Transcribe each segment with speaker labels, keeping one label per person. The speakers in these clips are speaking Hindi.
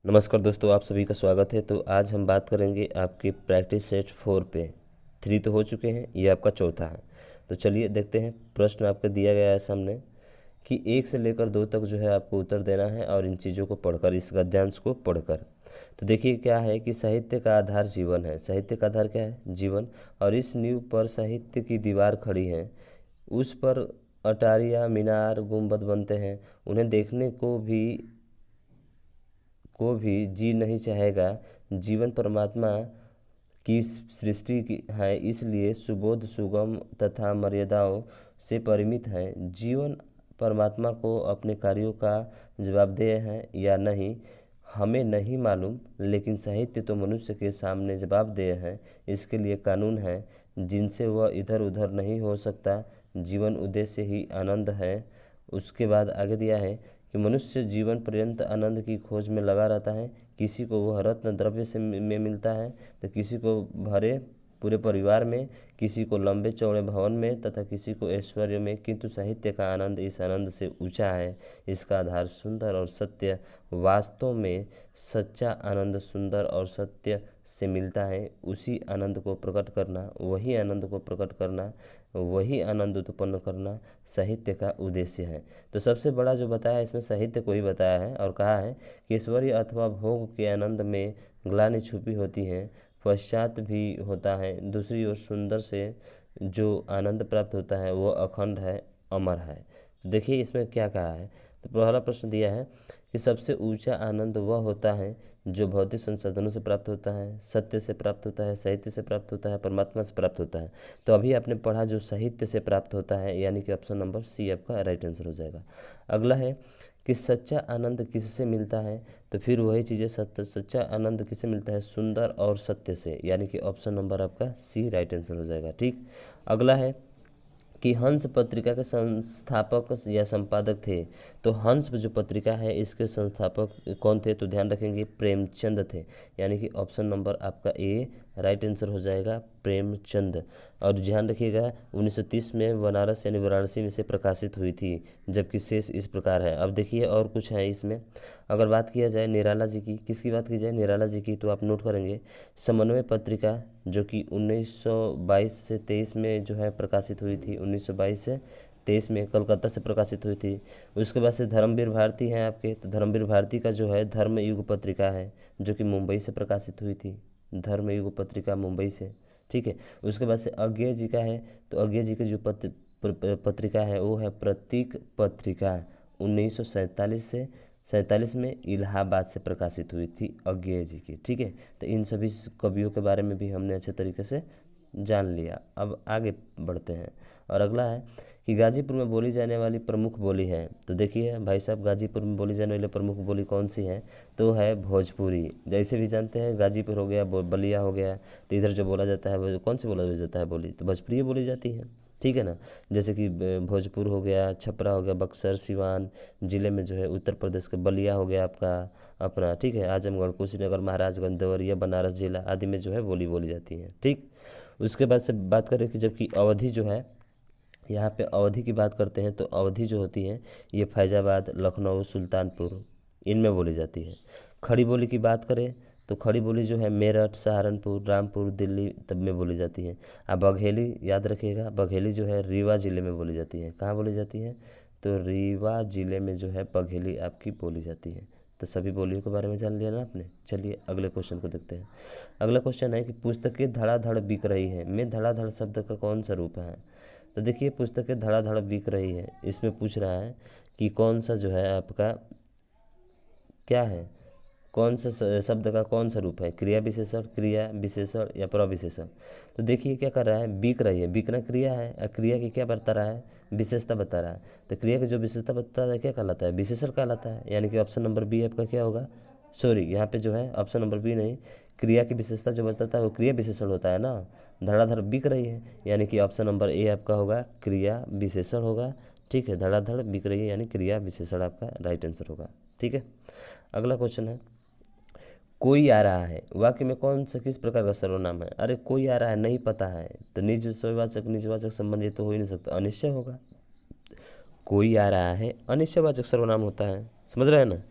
Speaker 1: नमस्कार दोस्तों, आप सभी का स्वागत है। तो आज हम बात करेंगे आपके प्रैक्टिस सेट 4 पे। 3 तो हो चुके हैं, ये आपका चौथा है। तो चलिए देखते हैं। प्रश्न आपको दिया गया है सामने कि 1 से लेकर 2 तक जो है आपको उत्तर देना है, और इन चीज़ों को पढ़कर, इस गद्यांश को पढ़कर। तो देखिए क्या है कि साहित्य का आधार जीवन है। साहित्य का आधार क्या है? जीवन। और इस नींव पर साहित्य की दीवार खड़ी है, उस पर अटारियाँ, मीनार, गुंबद बनते हैं। उन्हें देखने को भी जी नहीं चाहेगा। जीवन परमात्मा की सृष्टि की है, इसलिए सुबोध, सुगम तथा मर्यादाओं से परिमित है। जीवन परमात्मा को अपने कार्यों का जवाबदेह है या नहीं, हमें नहीं मालूम, लेकिन साहित्य तो मनुष्य के सामने जवाबदेह है। इसके लिए कानून है जिनसे वह इधर उधर नहीं हो सकता। जीवन उद्देश्य ही आनंद है। उसके बाद आगे दिया है कि मनुष्य जीवन पर्यंत आनंद की खोज में लगा रहता है। किसी को वह रत्न द्रव्य से में मिलता है, तो किसी को भरे पूरे परिवार में, किसी को लंबे चौड़े भवन में, तथा किसी को ऐश्वर्य में, किंतु साहित्य का आनंद इस आनंद से ऊंचा है। इसका आधार सुंदर और सत्य। वास्तव में सच्चा आनंद सुंदर और सत्य से मिलता है। उसी आनंद को प्रकट करना, वही आनंद को प्रकट करना, वही आनंद उत्पन्न करना साहित्य का उद्देश्य है। तो सबसे बड़ा जो बताया इसमें साहित्य को ही बताया है, और कहा है कि ऐश्वर्य अथवा भोग के आनंद में ग्लानि छुपी होती है, पश्चात भी होता है। दूसरी ओर सुंदर से जो आनंद प्राप्त होता है वह अखंड है, अमर है। तो देखिए इसमें क्या कहा है। तो पहला प्रश्न दिया है कि सबसे ऊंचा आनंद वह होता है जो भौतिक संसाधनों से प्राप्त होता है, सत्य से प्राप्त होता है, साहित्य से प्राप्त होता है, परमात्मा से प्राप्त होता है। तो अभी आपने पढ़ा जो साहित्य से प्राप्त होता है, यानी कि ऑप्शन नंबर सी आपका राइट आंसर हो जाएगा। अगला है कि सच्चा आनंद किससे मिलता है? तो फिर वही चीज़ें, सच्चा आनंद किससे मिलता है? सुंदर और सत्य से, यानी कि ऑप्शन नंबर आपका सी राइट आंसर हो जाएगा। ठीक। अगला है कि हंस पत्रिका के संस्थापक या संपादक थे। तो हंस जो पत्रिका है इसके संस्थापक कौन थे? तो ध्यान रखेंगे प्रेमचंद थे, यानी कि ऑप्शन नंबर आपका ए राइट आंसर हो जाएगा, प्रेमचंद। और ध्यान रखिएगा 1930 में बनारस यानी वाराणसी में से प्रकाशित हुई थी, जबकि शेष इस प्रकार है। अब देखिए और कुछ है इसमें। अगर बात किया जाए निराला जी की, किसकी बात की जाए? निराला जी की। तो आप नोट करेंगे समन्वय पत्रिका, जो कि 1922 से 23 में जो है प्रकाशित हुई थी। 1922 से 23 में कलकत्ता से प्रकाशित हुई थी। उसके बाद से धर्मवीर भारती हैं आपके। तो धर्मवीर भारती का जो है धर्मयुग पत्रिका है, जो कि मुंबई से प्रकाशित हुई थी। धर्मयुग पत्रिका मुंबई से। ठीक है। उसके बाद से अज्ञेय जी का है। तो अज्ञेय जी की जो पत्रिका है वो है प्रतीक पत्रिका। 1947 से 47 में इलाहाबाद से प्रकाशित हुई थी अज्ञेय जी की। ठीक है। तो इन सभी कवियों के बारे में भी हमने अच्छे तरीके से जान लिया। अब आगे बढ़ते हैं। और अगला है कि गाजीपुर में बोली जाने वाली प्रमुख बोली है। तो देखिए भाई साहब, गाजीपुर में बोली जाने वाली प्रमुख बोली कौन सी है? तो है भोजपुरी। जैसे भी जानते हैं गाजीपुर हो गया, बलिया हो गया, तो इधर जो बोला जाता है वो कौन सी बोला जाता है बोली? तो भोजपुरी बोली जाती है। ठीक है ना। जैसे कि भोजपुर हो गया, छपरा हो गया, बक्सर, सिवान जिले में जो है उत्तर प्रदेश का बलिया हो गया आपका अपना। ठीक है। आजमगढ़, कुशीनगर, महाराजगंज, देवरिया, बनारस जिला आदि में जो है बोली बोली जाती है। ठीक। उसके बाद से बात करें कि जबकि अवधि जो है, यहाँ पे अवधि की बात करते हैं, तो अवधि जो होती है ये फैजाबाद, लखनऊ, सुल्तानपुर इनमें बोली जाती है। खड़ी बोली की बात करें तो खड़ी बोली जो है मेरठ, सहारनपुर, रामपुर, दिल्ली तब में बोली जाती है। अब बघेली याद रखिएगा, बघेली जो है रीवा ज़िले में बोली जाती है। कहाँ बोली जाती है? तो रीवा ज़िले में जो है बघेली आपकी बोली जाती है। तो सभी बोलियों के बारे में जान लिया ना आपने। चलिए अगले क्वेश्चन को देखते हैं। अगला क्वेश्चन है कि पुस्तकें धड़ाधड़ बिक रही है में धड़ाधड़ शब्द का कौन सा रूप है? तो देखिए पुस्तकें धड़ाधड़ बिक रही है, इसमें पूछ रहा है कि कौन सा जो है आपका क्या है, कौन सा शब्द का कौन सा रूप है? क्रिया विशेषण, क्रिया विशेषण या प्रविशेषण? तो देखिए क्या कर रहा है, बिक रही है। बिकना क्रिया है, और क्रिया की क्या बता रहा है? विशेषता बता रहा है। तो क्रिया की जो विशेषता बताता है क्या कहलाता है? विशेषण कहलाता है। यानी कि ऑप्शन नंबर बी आपका क्या होगा? सॉरी, यहाँ पे जो है ऑप्शन नंबर बी नहीं, क्रिया की विशेषता जो बताता है वो क्रिया विशेषण होता है ना। धड़ाधड़ बिक रही है, यानी कि ऑप्शन नंबर ए आपका होगा, क्रिया विशेषण होगा। ठीक है। धड़ाधड़ बिक रही है यानी क्रिया विशेषण आपका राइट आंसर होगा। ठीक है। अगला क्वेश्चन है, कोई आ रहा है वाक्य में कौन सा किस प्रकार का सर्वनाम है? अरे कोई आ रहा है नहीं पता है, तो निजवाचक निजवाचक संबंधी तो हो ही नहीं सकता, अनिश्चय होगा। कोई आ रहा है अनिश्चयवाचक सर्वनाम होता है, समझ रहे हैं ना।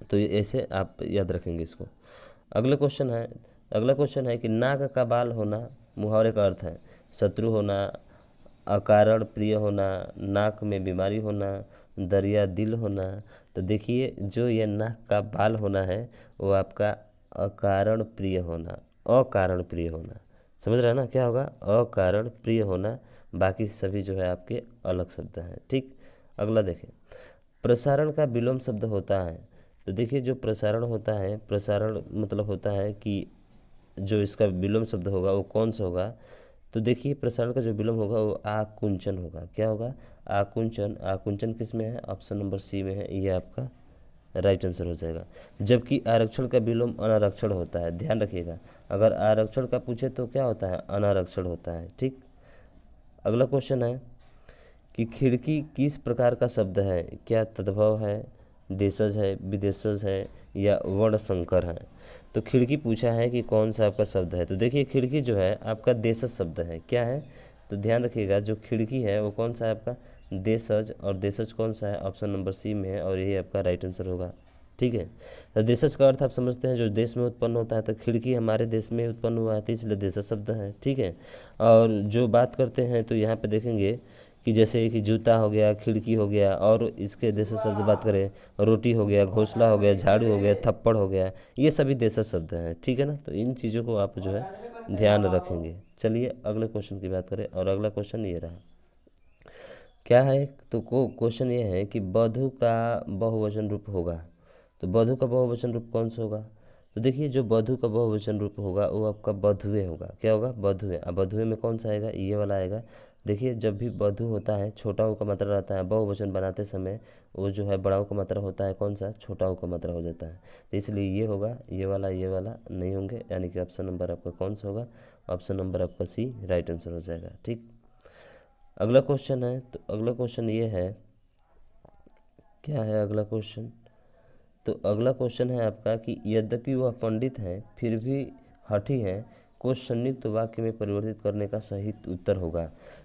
Speaker 1: तो ये ऐसे आप याद रखेंगे इसको। अगला क्वेश्चन है कि नाक का बाल होना मुहावरे का अर्थ है शत्रु होना, अकारण प्रिय होना, नाक में बीमारी होना, दरिया दिल होना। तो देखिए जो ये नाक का बाल होना है वो आपका अकारण प्रिय होना, अकारण प्रिय होना। समझ रहे हैं ना क्या होगा? अकारण प्रिय होना। बाकी सभी जो है आपके अलग शब्द हैं। ठीक, अगला देखें, प्रसारण का विलोम शब्द होता है। तो देखिए जो प्रसारण होता है, प्रसारण मतलब होता है कि जो इसका विलोम शब्द होगा वो कौन सा होगा? तो देखिए प्रसारण का जो विलोम होगा वो आकुंचन होगा। क्या होगा? आकुंचन। आकुंचन किस में है? ऑप्शन नंबर सी में है, ये आपका राइट आंसर हो जाएगा। जबकि आरक्षण का विलोम अनारक्षण होता है। ध्यान रखिएगा, अगर आरक्षण का पूछे तो क्या होता है? अनारक्षण होता है। ठीक, अगला क्वेश्चन है कि खिड़की किस प्रकार का शब्द है? क्या तद्भव है, देशज है, विदेशज है या वर्णसंकर है? तो खिड़की पूछा है कि कौन सा आपका शब्द है। तो देखिए खिड़की जो है आपका देशज शब्द है। क्या है? तो ध्यान रखिएगा जो खिड़की है वो कौन सा है आपका? देशज। और देशज कौन सा है? ऑप्शन नंबर सी में है और यही आपका राइट आंसर होगा। ठीक है, तो देशज का अर्थ आप समझते हैं जो देश में उत्पन्न होता है। तो खिड़की हमारे देश में उत्पन्न हुआ है तो इसलिए देशज शब्द है। ठीक है, और जो बात करते हैं तो यहाँ पे देखेंगे कि जैसे कि जूता हो गया, खिड़की हो गया, और इसके देशज शब्द बात करें, रोटी हो गया, घोंसला हो गया, झाड़ू हो गया, थप्पड़ हो गया, ये सभी देशज शब्द हैं। ठीक है ना, तो इन चीज़ों को आप जो है ध्यान रखेंगे। चलिए अगले क्वेश्चन की बात करें, और अगला क्वेश्चन ये रहा, क्या है? तो क्वेश्चन ये है कि बधू का बहुवचन रूप होगा। तो बधू का बहुवचन रूप कौन सा होगा? तो देखिए जो बधू का बहुवचन रूप होगा वो आपका बधुए होगा। क्या होगा? बधुए। अब बधुए में कौन सा आएगा? ये वाला आएगा। देखिए जब भी बधू होता है छोटा ऊ का मात्रा रहता है, बहुवचन बनाते समय वो जो है बड़ा ऊ का मात्रा होता है कौन सा? छोटा ऊ का मात्रा हो जाता है। तो इसलिए ये होगा, ये वाला नहीं होंगे, यानी कि ऑप्शन नंबर आपका कौन सा होगा? ऑप्शन नंबर आपका सी राइट आंसर हो जाएगा। ठीक, अगला क्वेश्चन है, तो अगला क्वेश्चन ये है, क्या है अगला क्वेश्चन? तो अगला क्वेश्चन है आपका कि यद्यपि वह पंडित हैं फिर भी हठी हैं को संयुक्त वाक्य में परिवर्तित करने का सही उत्तर होगा।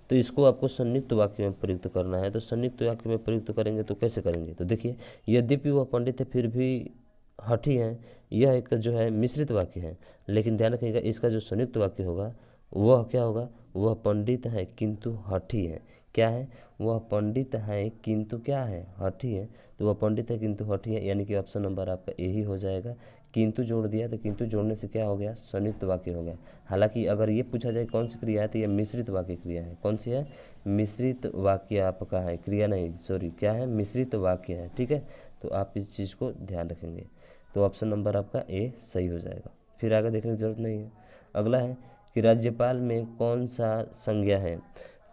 Speaker 1: तो इसको आपको संयुक्त वाक्य में प्रयुक्त करना है। तो संयुक्त वाक्य में प्रयुक्त करेंगे तो कैसे करेंगे? तो देखिए यद्यपि वह पंडित है फिर भी हठी हैं, यह एक जो है मिश्रित वाक्य है, लेकिन ध्यान रखिएगा इसका जो संयुक्त वाक्य होगा वह क्या होगा? वह पंडित है किंतु हठी है। क्या है? वह पंडित है किंतु क्या है? हठी है। तो वह पंडित है किंतु हठी है, यानी कि ऑप्शन नंबर आपका यही हो जाएगा। किंतु जोड़ दिया तो किंतु जोड़ने से क्या हो गया? संयुक्त वाक्य हो गया। हालांकि अगर ये पूछा जाए कौन सी क्रिया है तो ये मिश्रित वाक्य क्रिया है। कौन सी है? मिश्रित वाक्य आपका है, क्रिया नहीं, सॉरी, क्या है? मिश्रित वाक्य है। ठीक है, तो आप इस चीज़ को ध्यान रखेंगे। तो ऑप्शन नंबर आपका ए सही हो जाएगा, फिर आगे देखने की जरूरत नहीं है। अगला है कि राज्यपाल में कौन सा संज्ञा है?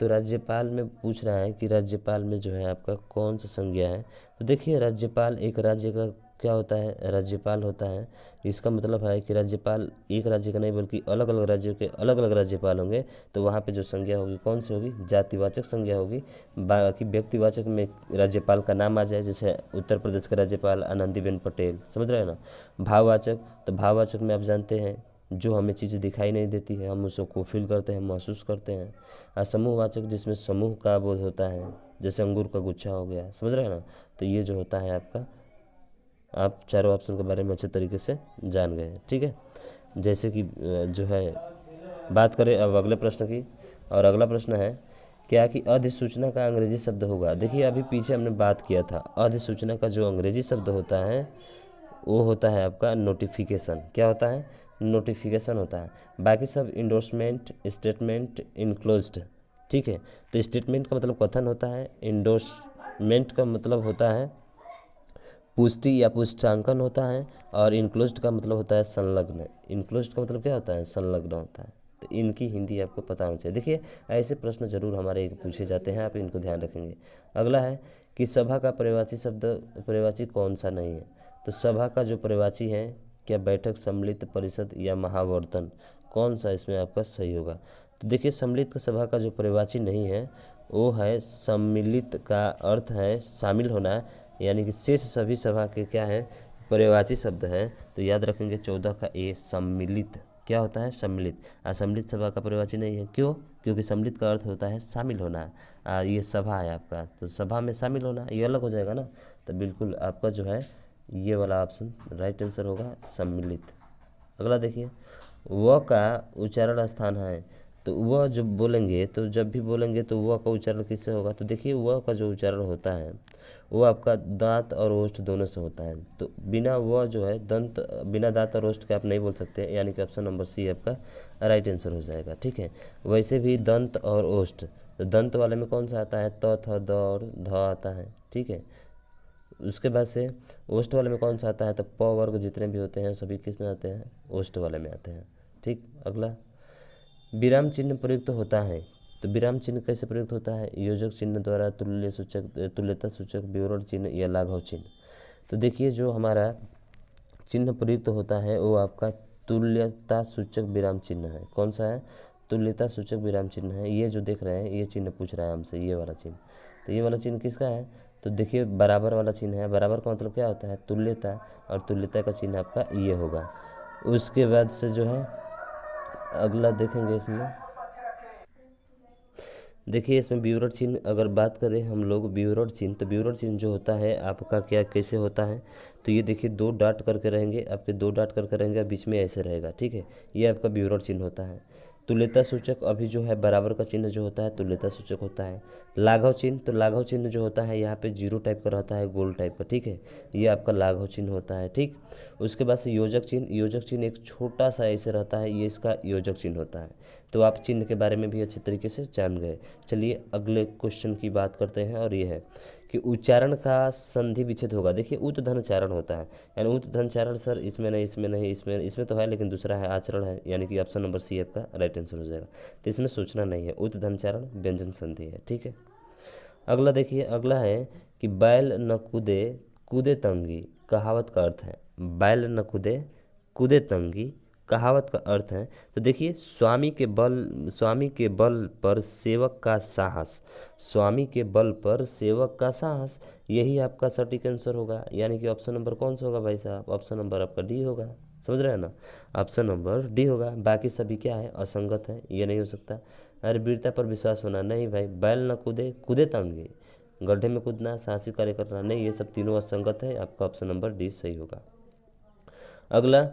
Speaker 1: तो राज्यपाल में पूछ रहा है कि राज्यपाल में जो है आपका कौन सा संज्ञा है? तो देखिए राज्यपाल एक राज्य का क्या होता है? राज्यपाल होता है। इसका मतलब है कि राज्यपाल एक राज्य का नहीं बल्कि अलग अलग राज्यों के अलग अलग राज्यपाल होंगे। तो वहाँ पे जो संज्ञा होगी कौन सी होगी? जातिवाचक संज्ञा होगी। बाकी व्यक्तिवाचक में राज्यपाल का नाम आ जाए, जैसे उत्तर प्रदेश के राज्यपाल आनंदीबेन पटेल, समझ रहे हैं ना। भाववाचक, तो भाववाचक में आप जानते हैं जो हमें चीज़ें दिखाई नहीं देती है हम उसको फील करते हैं, महसूस करते हैं। और समूहवाचक जिसमें समूह का बोध होता है, जैसे अंगूर का गुच्छा हो गया, समझ रहे हैं ना। तो ये जो होता है आपका, आप चारों ऑप्शन के बारे में अच्छे तरीके से जान गए हैं। ठीक है, जैसे कि जो है बात करें अब अगले प्रश्न की, और अगला प्रश्न है क्या कि अधिसूचना का अंग्रेजी शब्द होगा। देखिए अभी पीछे हमने बात किया था, अधिसूचना का जो अंग्रेजी शब्द होता है वो होता है आपका नोटिफिकेशन। क्या होता है? नोटिफिकेशन होता है। बाकी सब इंडोर्समेंट, स्टेटमेंट, इनक्लोज्ड। ठीक है, तो स्टेटमेंट का मतलब कथन होता है, इंडोर्समेंट का मतलब होता है पुष्टि या पुष्टांकन होता है, और इनक्लोज्ड का मतलब होता है संलग्न। इनक्लोज्ड का मतलब क्या होता है? संलग्न होता है। तो इनकी हिंदी आपको पता होनी चाहिए। देखिए ऐसे प्रश्न जरूर हमारे एक पूछे जाते हैं, आप इनको ध्यान रखेंगे। अगला है कि सभा का पर्यायवाची शब्द, पर्यायवाची कौन सा नहीं है? तो सभा का जो पर्यायवाची है, क्या बैठक, सम्मिलित, परिषद या महावर्तन, कौन सा इसमें आपका सही होगा? तो देखिए सम्मिलित सभा का जो पर्यायवाची नहीं है वो है सम्मिलित, का अर्थ है शामिल होना, यानी कि शेष सभी सभा के क्या है? पर्यायवाची शब्द है। तो याद रखेंगे 14 का ए सम्मिलित। क्या होता है? सम्मिलित। सम्मिलित सभा का पर्यायवाची नहीं है, क्यों? क्योंकि सम्मिलित का अर्थ होता है शामिल होना। ये सभा है आपका, तो सभा में शामिल होना ये अलग हो जाएगा ना। तो बिल्कुल आपका जो है ये वाला ऑप्शन राइट आंसर होगा सम्मिलित। अगला देखिए, व का उच्चारण स्थान है, तो वह जब बोलेंगे तो जब भी बोलेंगे तो वह का उच्चारण किससे होगा, तो देखिए वह का जो उच्चारण होता है वो आपका दांत और ओष्ठ दोनों से होता है। तो बिना वह जो है दंत, बिना दांत और ओष्ठ के आप नहीं बोल सकते, यानी कि ऑप्शन नंबर सी आपका राइट आंसर हो जाएगा। ठीक है, वैसे भी दंत और ओष्ठ, तो दंत वाले में कौन सा आता है, त थ द और ध आता है। ठीक है, उसके बाद से ओष्ठ वाले में कौन सा आता है, तो प वर्ग जितने भी होते हैं सभी किस में आते हैं, ओष्ठ वाले में आते हैं। ठीक, अगला, विराम चिन्ह प्रयुक्त होता है, तो विराम चिन्ह कैसे प्रयुक्त होता है, योजक चिन्ह द्वारा, तुल्य सूचक, तुल्यता सूचक, विवरण चिन्ह या लाघव चिन्ह। तो देखिए जो हमारा चिन्ह प्रयुक्त होता है वो आपका तुल्यता सूचक विराम चिन्ह है। कौन सा है, तुल्यता सूचक विराम चिन्ह है। ये जो देख रहे हैं ये चिन्ह पूछ रहा है हमसे, ये वाला चिन्ह। तो ये वाला चिन्ह किसका है, तो देखिए बराबर वाला चिन्ह है। बराबर का मतलब क्या होता है, तुल्यता, और तुल्यता का चिन्ह आपका ये होगा। उसके बाद से जो है अगला देखेंगे, इसमें देखिए इसमें विवरण चिन्ह अगर बात करें हम लोग, विवरण चिन्ह, तो विवरण चिन्ह जो होता है आपका क्या कैसे होता है, तो ये देखिए दो डॉट करके रहेंगे आपके, दो डॉट करके रहेंगे, बीच में ऐसे रहेगा। ठीक है, ये आपका विवरण चिन्ह होता है। तुल्यता सूचक अभी जो है बराबर का चिन्ह जो होता है तुल्यता सूचक होता है। लाघव चिन्ह, तो लाघव चिन्ह जो होता है यहाँ पे जीरो टाइप का रहता है, गोल टाइप का। ठीक है, ये आपका लाघव चिन्ह होता है। ठीक, उसके बाद से योजक चिन्ह, योजक चिन्ह एक छोटा सा ऐसे रहता है, ये इसका योजक चिन्ह होता है। तो आप चिन्ह के बारे में भी अच्छे तरीके से जान गए। चलिए अगले क्वेश्चन की बात करते हैं, और ये है कि उच्चारण का संधि विच्छेद होगा। देखिए उत धन चारण होता है, यानी उत धन चारण सर इसमें नहीं, इसमें नहीं, इसमें इसमें तो है लेकिन दूसरा है आचरण है, यानी कि ऑप्शन नंबर सी आपका राइट आंसर हो जाएगा। तो इसमें सोचना नहीं है, उत धन चारण व्यंजन संधि है। ठीक है, अगला देखिए, अगला है कि बैल न कूदे कूदे तंगी, कहावत का अर्थ है। बैल न कूदे कूदे तंगी कहावत का अर्थ है, तो देखिए स्वामी के बल पर सेवक का साहस, स्वामी के बल पर सेवक का साहस, यही आपका सटीक आंसर होगा। यानी कि ऑप्शन नंबर कौन सा होगा भाई साहब, ऑप्शन नंबर आपका डी होगा। समझ रहे हैं ना, ऑप्शन नंबर डी होगा। बाकी सभी क्या है, असंगत है, ये नहीं हो सकता। अरे वीरता पर विश्वास होना, नहीं भाई। बैल न कूदे कूदे तंगे, गड्ढे में कूदना, साहसी कार्य करना, नहीं, ये सब तीनों असंगत है। आपका ऑप्शन नंबर डी सही होगा। अगला,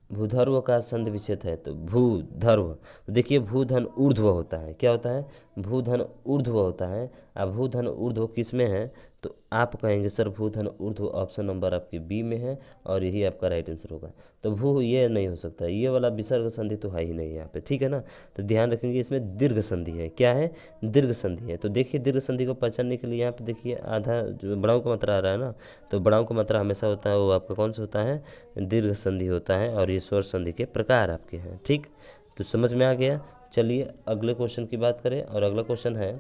Speaker 1: भूधर्व का संधि विच्छेद है, तो भूधर्व, देखिए भूधन ऊर्ध्व होता है। क्या होता है, भूधन ऊर्ध्व होता है। अब भूधन ऊर्ध्व किस में है, तो आप कहेंगे सर भूधन ऊर्ध्व ऑप्शन नंबर आपकी बी में है, और यही आपका राइट आंसर होगा। तो भू ये नहीं हो सकता, ये वाला विसर्ग संधि तो है ही नहीं यहाँ पे। ठीक है ना, तो ध्यान रखेंगे इसमें दीर्घ संधि है। क्या है, दीर्घ संधि है। तो देखिए दीर्घ संधि को पहचानने के लिए यहाँ पे देखिए आधा जो बड़ाओं का मात्रा आ रहा है ना, तो बड़ाओं का मात्रा हमेशा होता है वो आपका कौन सा होता है, दीर्घ संधि होता है, और ये स्वर संधि के प्रकार आपके हैं। ठीक, तो समझ में आ गया। चलिए अगले क्वेश्चन की बात करें, और अगला क्वेश्चन है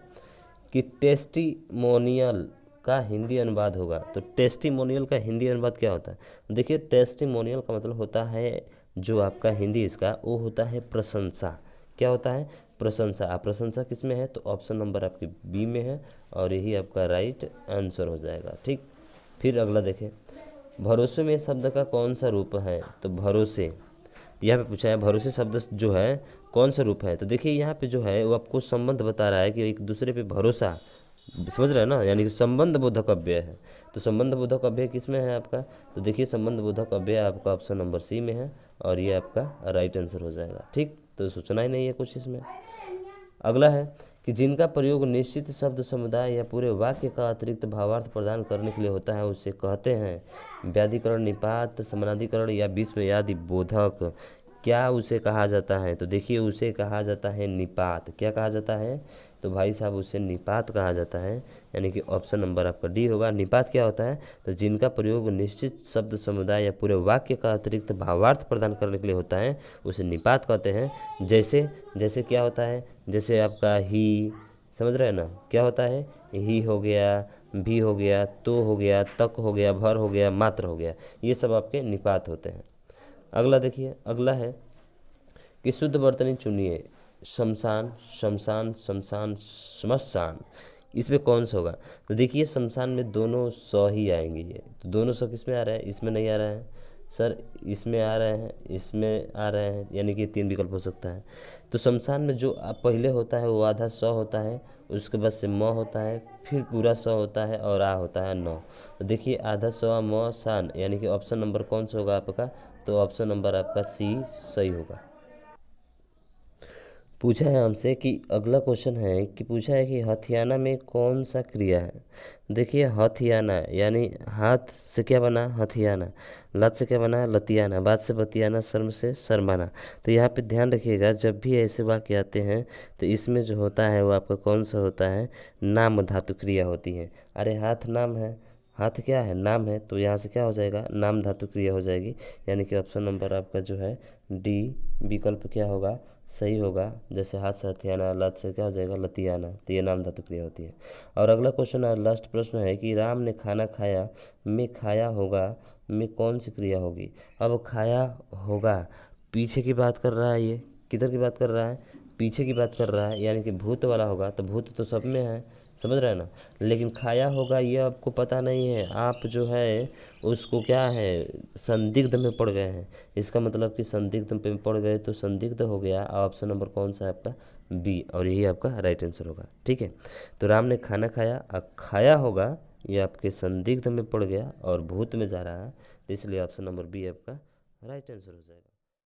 Speaker 1: कि टेस्टिमोनियल का हिंदी अनुवाद होगा। तो टेस्टिमोनियल का हिंदी अनुवाद क्या होता है, देखिए टेस्टिमोनियल का मतलब होता है जो आपका हिंदी इसका वो होता है प्रशंसा। क्या होता है, प्रशंसा। आप प्रशंसा किस में है, तो ऑप्शन नंबर आपकी बी में है, और यही आपका राइट आंसर हो जाएगा। ठीक, फिर अगला देखें, भरोसे में शब्द का कौन सा रूप है, तो भरोसे, यहाँ पे पूछा है भरोसे शब्द जो है कौन सा रूप है। तो देखिए यहाँ पे जो है वो आपको संबंध बता रहा है कि एक दूसरे पे भरोसा, समझ रहे हैं ना, यानी कि संबंध बोधक अव्यय है। तो संबंध बोधक अव्यय किस में है आपका, तो देखिए संबंध बोधक अव्यय आपका ऑप्शन नंबर सी में है, और ये आपका राइट आंसर हो जाएगा। ठीक, तो सोचना ही नहीं है कुछ इसमें। अगला है कि जिनका प्रयोग निश्चित शब्द समुदाय या पूरे वाक्य का अतिरिक्त भावार्थ प्रदान करने के लिए होता है उसे कहते हैं व्याधिकरण, निपात, समानाधिकरण या विस्मयादि बोधक। क्या उसे कहा जाता है, तो देखिए उसे कहा जाता है निपात। क्या कहा जाता है, तो भाई साहब उसे निपात कहा जाता है, यानी कि ऑप्शन नंबर आपका डी होगा। निपात क्या होता है, तो जिनका प्रयोग निश्चित शब्द समुदाय या पूरे वाक्य का अतिरिक्त भावार्थ प्रदान करने के लिए होता है उसे निपात कहते हैं। जैसे जैसे क्या होता है, जैसे आपका ही, समझ रहे हैं ना, क्या होता है, ही हो गया, भी हो गया, तो हो गया, तक हो गया, भर हो गया, मात्र हो गया, ये सब आपके निपात होते हैं। अगला देखिए, अगला है कि शुद्ध वर्तनी चुनिए, शमशान, शमशान, शमशान, श्मशान, इसमें कौन सा होगा, तो देखिए शमशान में दोनों सौ ही आएंगे। ये तो दोनों सौ किस में आ रहा है, इसमें नहीं आ रहा है, सर इसमें आ रहे हैं, इसमें आ रहे हैं, यानी कि 3 विकल्प हो सकता है। तो शमशान में जो पहले होता है वो आधा स होता है, उसके बाद से म होता है, फिर पूरा स होता है और आ होता है न। तो देखिए आधा स म शान, यानी कि ऑप्शन नंबर कौन सा होगा आपका, तो ऑप्शन नंबर आपका सी सही होगा। पूछा है हमसे कि अगला क्वेश्चन है कि पूछा है कि हथियाना में कौन सा क्रिया है। देखिए हथियाना यानी हाथ से क्या बना हथियाना, लत से क्या बना लतियाना, बात से बतियाना, शर्म से शर्माना। तो यहाँ पे ध्यान रखिएगा जब भी ऐसे वाक्य आते हैं तो इसमें जो होता है वो आपका कौन सा होता है, नाम धातु क्रिया होती है। अरे हाथ नाम है, हाथ क्या है नाम है, तो यहाँ से क्या हो जाएगा नाम धातु क्रिया हो जाएगी, यानी कि ऑप्शन नंबर आपका जो है डी विकल्प क्या होगा सही होगा। जैसे हाथ से हथियाना, लत से क्या हो जाएगा लतियाना, तो ये नाम धातु क्रिया होती है। और अगला क्वेश्चन है, लास्ट प्रश्न है कि राम ने खाना खाया में खाया होगा में कौन सी क्रिया होगी। अब खाया होगा पीछे की बात कर रहा है, ये किधर की बात कर रहा है, पीछे की बात कर रहा है, यानी कि भूत वाला होगा, तो भूत तो सब में है, समझ रहे हैं ना। लेकिन खाया होगा ये आपको पता नहीं है, आप जो है उसको क्या है संदिग्ध में पड़ गए हैं। इसका मतलब कि संदिग्ध में पड़ गए तो संदिग्ध हो गया। ऑप्शन नंबर कौन सा है आपका बी, और यही आपका राइट आंसर होगा। ठीक है, तो राम ने खाना खाया, खाया होगा ये आपके संदिग्ध में पड़ गया और भूत में जा रहा है, तो इसलिए ऑप्शन नंबर बी आपका राइट आंसर हो जाएगा।